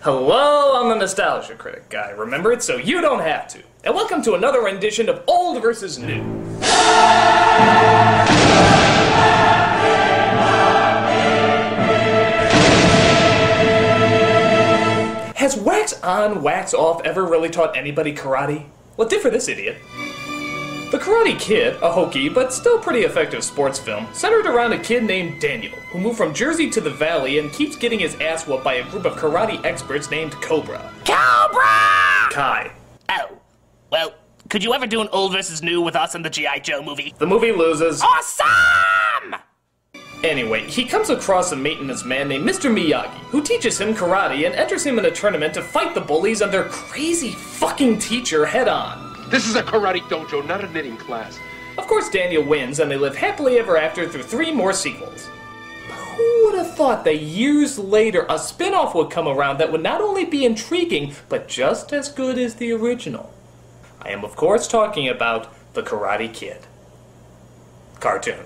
Hello, I'm the Nostalgia Critic guy. Remember it so you don't have to. And welcome to another rendition of Old versus New. Has wax on, wax off ever really taught anybody karate? Well, it did for this idiot. The Karate Kid, a hokey but still pretty effective sports film, centered around a kid named Daniel, who moved from Jersey to the Valley and keeps getting his ass whooped by a group of karate experts named Cobra. Cobra! Kai. Oh. Well, could you ever do an old versus new with us in the G.I. Joe movie? The movie loses. Awesome! Anyway, he comes across a maintenance man named Mr. Miyagi, who teaches him karate and enters him in a tournament to fight the bullies and their crazy fucking teacher head on. This is a karate dojo, not a knitting class. Of course, Daniel wins, and they live happily ever after through 3 more sequels. But who would have thought that years later a spin-off would come around that would not only be intriguing, but just as good as the original? I am, of course, talking about The Karate Kid. Cartoon.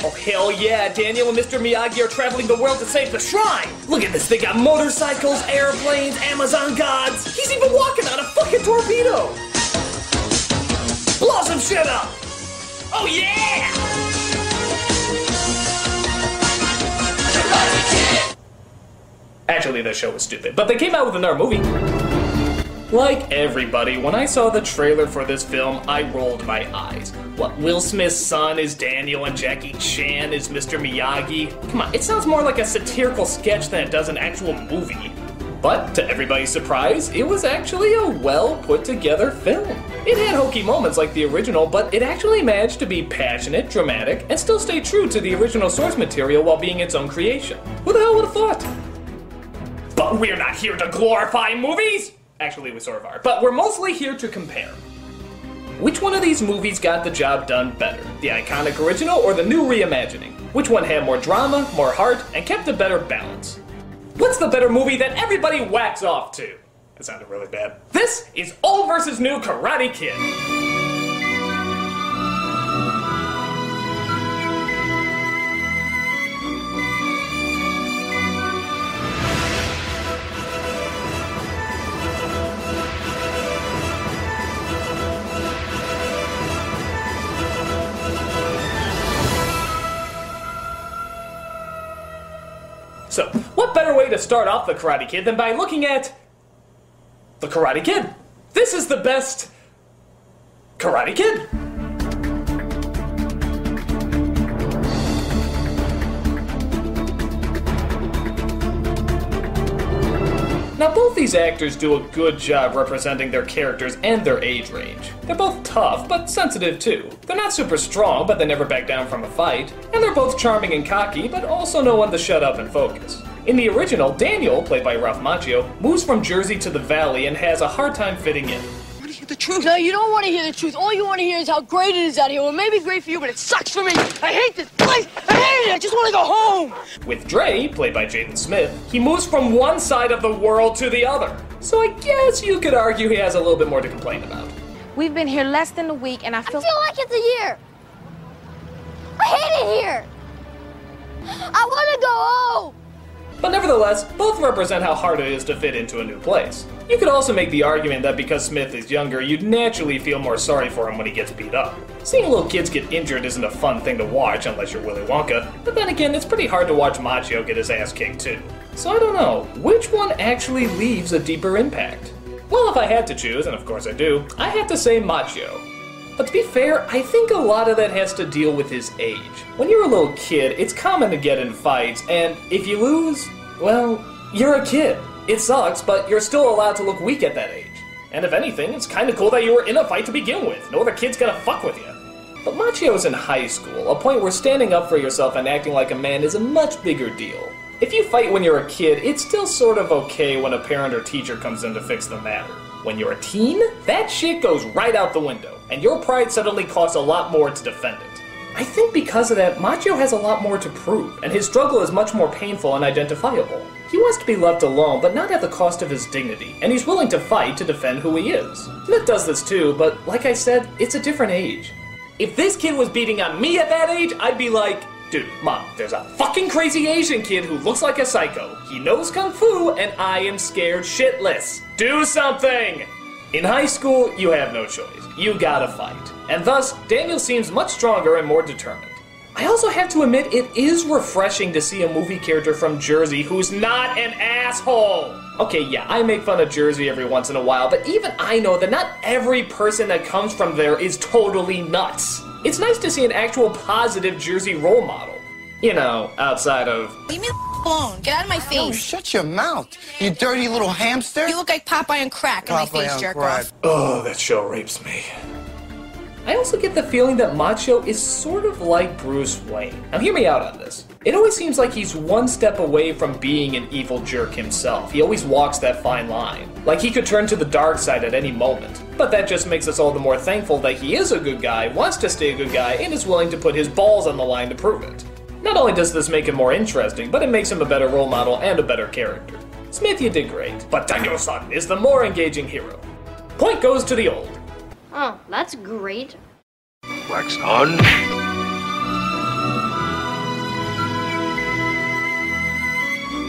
Oh, hell yeah, Daniel and Mr. Miyagi are traveling the world to save the shrine! Look at this, they got motorcycles, airplanes, Amazon gods! He's even walking on a fucking torpedo! Blow some shit up! Oh yeah! Actually, this show was stupid, but they came out with another movie. Like everybody, when I saw the trailer for this film, I rolled my eyes. What, Will Smith's son is Daniel and Jackie Chan is Mr. Miyagi? Come on, it sounds more like a satirical sketch than it does an actual movie. But, to everybody's surprise, it was actually a well-put-together film. It had hokey moments like the original, but it actually managed to be passionate, dramatic, and still stay true to the original source material while being its own creation. Who the hell would have thought? But we're not here to glorify movies! Actually, we sort of are, but we're mostly here to compare. Which one of these movies got the job done better? The iconic original or the new reimagining? Which one had more drama, more heart, and kept a better balance? What's the better movie that everybody whacks off to? That sounded really bad. This is Old vs. New Karate Kid. So, what better way to start off The Karate Kid than by looking at The Karate Kid? This is the best Karate Kid. Now, both these actors do a good job representing their characters and their age range. They're both tough, but sensitive too. They're not super strong, but they never back down from a fight. And they're both charming and cocky, but also know when to shut up and focus. In the original, Daniel, played by Ralph Macchio, moves from Jersey to the Valley and has a hard time fitting in. I want to hear the truth. No, you don't want to hear the truth. All you want to hear is how great it is out here. Well, it may be great for you, but it sucks for me. I hate this place. I hate it. I just want to go home. With Dre, played by Jaden Smith, he moves from one side of the world to the other. So I guess you could argue he has a little bit more to complain about. We've been here less than a week, and I feel like it's a year. I hate it here. I want to go home. But nevertheless, both represent how hard it is to fit into a new place. You could also make the argument that because Smith is younger, you'd naturally feel more sorry for him when he gets beat up. Seeing little kids get injured isn't a fun thing to watch unless you're Willy Wonka, but then again, it's pretty hard to watch Macchio get his ass kicked too. So I don't know, which one actually leaves a deeper impact? Well, if I had to choose, and of course I do, I have to say Macchio. But to be fair, I think a lot of that has to deal with his age. When you're a little kid, it's common to get in fights, and if you lose, well, you're a kid. It sucks, but you're still allowed to look weak at that age. And if anything, it's kinda cool that you were in a fight to begin with. No other kid's gonna fuck with you. But Macchio's in high school, a point where standing up for yourself and acting like a man is a much bigger deal. If you fight when you're a kid, it's still sort of okay when a parent or teacher comes in to fix the matter. When you're a teen, that shit goes right out the window, and your pride suddenly costs a lot more to defend it. I think because of that, Macchio has a lot more to prove, and his struggle is much more painful and identifiable. He wants to be left alone, but not at the cost of his dignity, and he's willing to fight to defend who he is. Smith does this too, but like I said, it's a different age. If this kid was beating on me at that age, I'd be like, dude, Mom, there's a fucking crazy Asian kid who looks like a psycho. He knows Kung Fu, and I am scared shitless. Do something! In high school, you have no choice. You gotta fight. And thus, Daniel seems much stronger and more determined. I also have to admit, it is refreshing to see a movie character from Jersey who's not an asshole. Okay, yeah, I make fun of Jersey every once in a while, but even I know that not every person that comes from there is totally nuts. It's nice to see an actual positive Jersey role model. You know, outside of... Leave me alone. Get out of my face. Oh, shut your mouth, you dirty little hamster. You look like Popeye on crack in my face, jerk off. Oh, that show rapes me. I also get the feeling that Macho is sort of like Bruce Wayne. Now hear me out on this. It always seems like he's one step away from being an evil jerk himself. He always walks that fine line. Like he could turn to the dark side at any moment. But that just makes us all the more thankful that he is a good guy, wants to stay a good guy, and is willing to put his balls on the line to prove it. Not only does this make him more interesting, but it makes him a better role model and a better character. Smith, you did great, but Daniel-san is the more engaging hero. Point goes to the old. Oh, that's great. Wax on.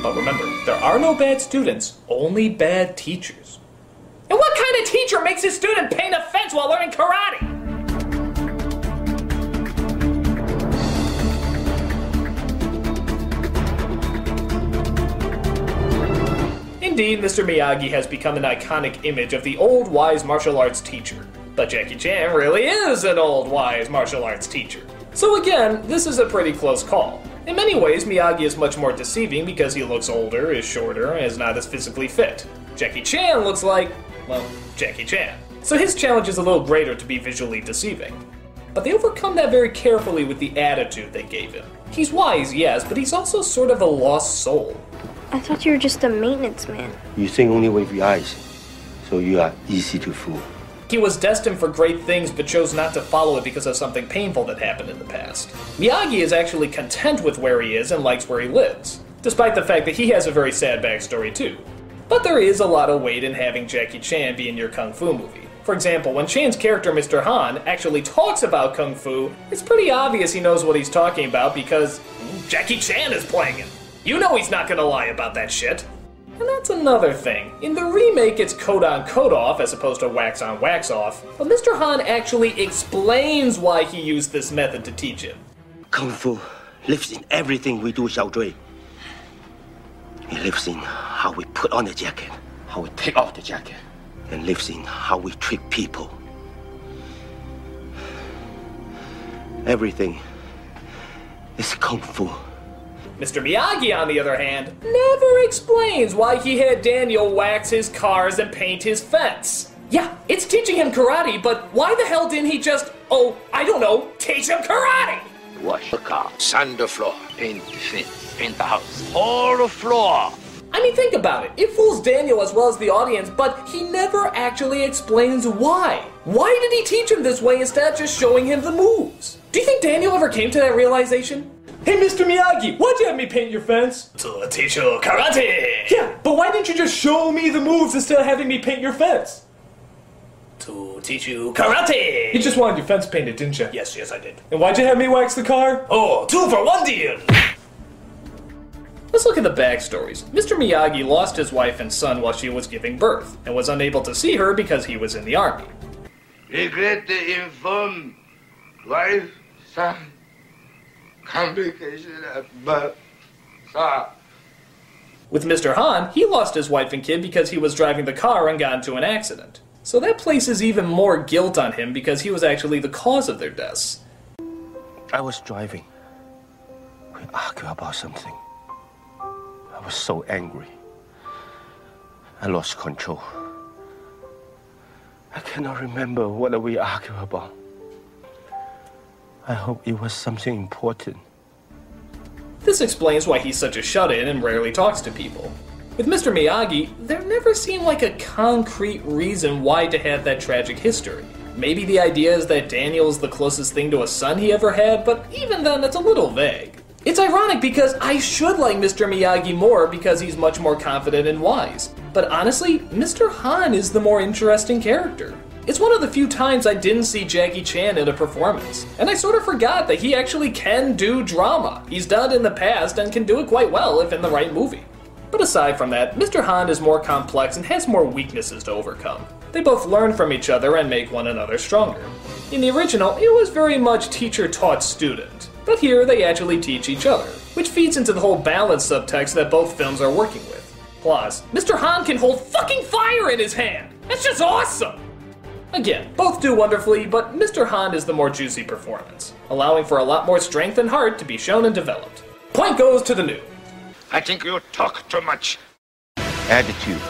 But remember, there are no bad students, only bad teachers. And what kind of teacher makes his student paint a fence while learning karate? Indeed, Mr. Miyagi has become an iconic image of the old wise martial arts teacher. But Jackie Chan really is an old wise martial arts teacher. So again, this is a pretty close call. In many ways, Miyagi is much more deceiving because he looks older, is shorter, and is not as physically fit. Jackie Chan looks like, well, Jackie Chan. So his challenge is a little greater to be visually deceiving. But they overcome that very carefully with the attitude they gave him. He's wise, yes, but he's also sort of a lost soul. I thought you were just a maintenance man. You think only with your eyes, so you are easy to fool. He was destined for great things, but chose not to follow it because of something painful that happened in the past. Miyagi is actually content with where he is and likes where he lives, despite the fact that he has a very sad backstory too. But there is a lot of weight in having Jackie Chan be in your Kung Fu movie. For example, when Chan's character Mr. Han actually talks about Kung Fu, it's pretty obvious he knows what he's talking about because Jackie Chan is playing him. You know he's not gonna lie about that shit. And that's another thing. In the remake, it's coat on, coat off, as opposed to wax on, wax off. But Mr. Han actually explains why he used this method to teach him. Kung Fu lives in everything we do, Xiao Zui. It lives in how we put on the jacket, how we take off the jacket, and lives in how we treat people. Everything is Kung Fu. Mr. Miyagi, on the other hand, never explains why he had Daniel wax his cars and paint his fence. Yeah, it's teaching him karate, but why the hell didn't he just, I don't know, teach him karate? Wash the car, sand the floor, paint the fence, paint the house, all the floor. I mean, think about it. It fools Daniel as well as the audience, but he never actually explains why. Why did he teach him this way instead of just showing him the moves? Do you think Daniel ever came to that realization? Hey, Mr. Miyagi, why'd you have me paint your fence? To teach you karate! Yeah, but why didn't you just show me the moves instead of having me paint your fence? To teach you karate! You just wanted your fence painted, didn't you? Yes, I did. And why'd you have me wax the car? Oh, 2 for 1 deal! Let's look at the backstories. Mr. Miyagi lost his wife and son while she was giving birth, and was unable to see her because he was in the army. Regret to inform wife, son, complication of birth, son. With Mr. Han, he lost his wife and kid because he was driving the car and got into an accident. So that places even more guilt on him because he was actually the cause of their deaths. I was driving. We argued about something. I was so angry. I lost control. I cannot remember what we argued about. I hope it was something important. This explains why he's such a shut-in and rarely talks to people. With Mr. Miyagi, there never seemed like a concrete reason why to have that tragic history. Maybe the idea is that Daniel is the closest thing to a son he ever had, but even then, it's a little vague. It's ironic because I should like Mr. Miyagi more because he's much more confident and wise. But honestly, Mr. Han is the more interesting character. It's one of the few times I didn't see Jackie Chan in a performance, and I sort of forgot that he actually can do drama. He's done it in the past and can do it quite well if in the right movie. But aside from that, Mr. Han is more complex and has more weaknesses to overcome. They both learn from each other and make one another stronger. In the original, it was very much teacher-taught student, but here they actually teach each other, which feeds into the whole balance subtext that both films are working with. Plus, Mr. Han can hold fucking fire in his hand! That's just awesome! Again, both do wonderfully, but Mr. Han is the more juicy performance, allowing for a lot more strength and heart to be shown and developed. Point goes to the new. I think you talk too much. Attitude.